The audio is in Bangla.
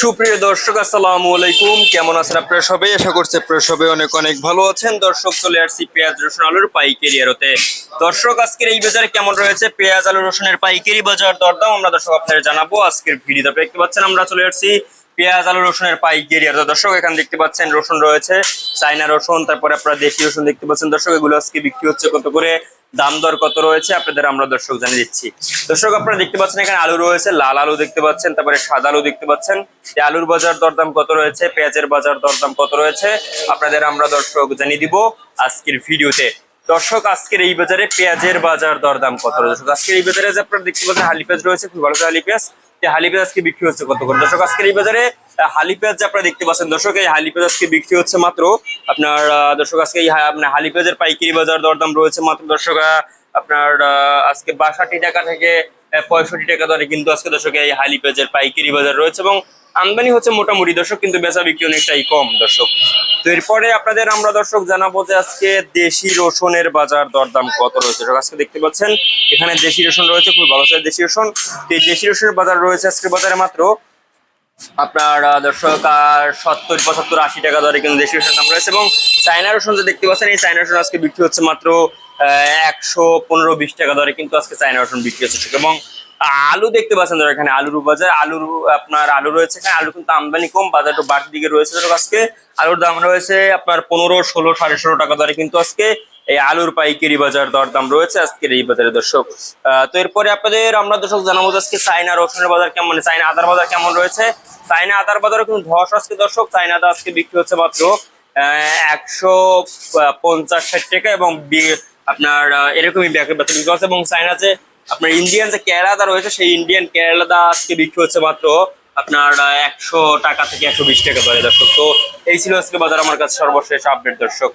সুপ্রিয় দর্শক, আসসালামু আলাইকুম। কেমন আছেন আপনারা সবাই? আশা করছি আপনারা সবাই অনেক অনেক ভালো আছেন। দর্শক, চলে আসছি পেঁয়াজ রসুন আলুর পাইকারি আড়তে। দর্শক, আজকের এই বাজারে কেমন রয়েছে পেঁয়াজ আলু রসুনের পাইকারি বাজার দরদাম আমরা দর্শক আপনাদের জানাবো আজকের ভিডিওতে। আপনারা দেখতে পাচ্ছেন আমরা চলে আসছি পেঁয়াজ আলু রসুনের পাইকারি আড়তে। দর্শক, এখানে দেখতে পাচ্ছেন রসুন রয়েছে, চায়না রসুন, তারপরে আপনারা দেশি রসুন দেখতে পাচ্ছেন। দর্শক, এগুলো আজকে বিক্রি হচ্ছে কত করে, দাম দর কত রয়েছে আপনাদের আমরা দর্শক জানিয়ে দিচ্ছি। দর্শক, আপনারা দেখতে পাচ্ছেন এখানে আলু রয়েছে, লাল আলু দেখতে পাচ্ছেন, তারপরে সাদা আলু দেখতে পাচ্ছেন। এই আলুর বাজার দরদাম কত রয়েছে, পেঁয়াজের বাজার দরদাম কত রয়েছে আপনাদের আমরা দর্শক জানিয়ে দিব আজকের ভিডিওতে। দর্শক, আজকের এই বাজারে পেঁয়াজের বাজার দরদাম কত রয়েছে। আজকের এই বাজারে যে আপনারা দেখতে পাচ্ছেন হালি পেঁয়াজ রয়েছে, খুব ভালো হালি পেঁয়াজ। হালি পেঁয়াজ আজকে বিক্রি হচ্ছে কত করে। দর্শক, আজকের এই বাজারে হালি পেঁয়াজ যে আপনারা দেখতে পাচ্ছেন দর্শক, এই হালি পেঁয়াজ আজকে বিক্রি হচ্ছে মাত্র আপনার দর্শক আজকে এই হালি পেঁয়াজের পাইকারি বাজার দরদাম রয়েছে মাত্র দর্শক আপনার আজকে 62 টাকা থেকে 65 টাকা দরে কিন্তু আজকে দর্শক এই হালি পেঁয়াজের পাইকারি বাজার রয়েছে এবং আমদানি হচ্ছে মোটামুটি দর্শক, কিন্তু বেচা বিক্রি অনেকটাই কম দর্শক। তো এরপরে আপনাদের আমরা দর্শক জানাবো যে আজকে দেশি রসুনের বাজার দরদাম কত রয়েছে। আজকে দেখতে পাচ্ছেন এখানে দেশি রসুন রয়েছে, খুব ভালো দেশি রসুন। এই দেশি রসুনের বাজার রয়েছে আজকে বাজারে মাত্র আপনার দর্শক 70, 75, 80 টাকা দরে কিন্তু দেশি রসুন দাম রয়েছে। এবং চায়না রসুন যে দেখতে পাচ্ছেন এই চায়না রসুন আজকে বিক্রি হচ্ছে মাত্র 115-20 টাকা দরে কিন্তু আজকে চায়না রসুন বিক্রি হচ্ছে। এবং আলু দেখতে পাচ্ছেন ধর এখানে আলুর বাজার, আপনার আলু রয়েছে এখানে, আলু কিন্তু আমদানি কম, বাজার একটু বাড়তির দিকে রয়েছে। আজকে আলুর দাম রয়েছে আপনার 15, 16, 16.5 টাকা দরে কিন্তু আজকে এই আলুর পাইকারি বাজার দরদাম রয়েছে আজকের এই বাজারে দর্শক। তো এরপরে আপনাদের আমরা দর্শক জানাবো আজকে চায়না রসুনের বাজার কেমন, চায়না আদার বাজার কেমন রয়েছে। চায়না আদার বাজারও কিন্তু ধস আজকে দর্শক। চায়না আদা আজকে বিক্রি হচ্ছে মাত্র 150-60 টাকা এবং আপনার এরকমই বিক্রি হচ্ছে। এবং চায়না যে আপনার ইন্ডিয়ান যে কেরালা আদা রয়েছে সেই ইন্ডিয়ান কেরালা আদা আজকে বিক্রি হচ্ছে মাত্র আপনার 100 টাকা থেকে 120 টাকা দরে দর্শক। তো এই ছিল আজকে বাজার আমার কাছে সর্বশেষ আপডেট দর্শক।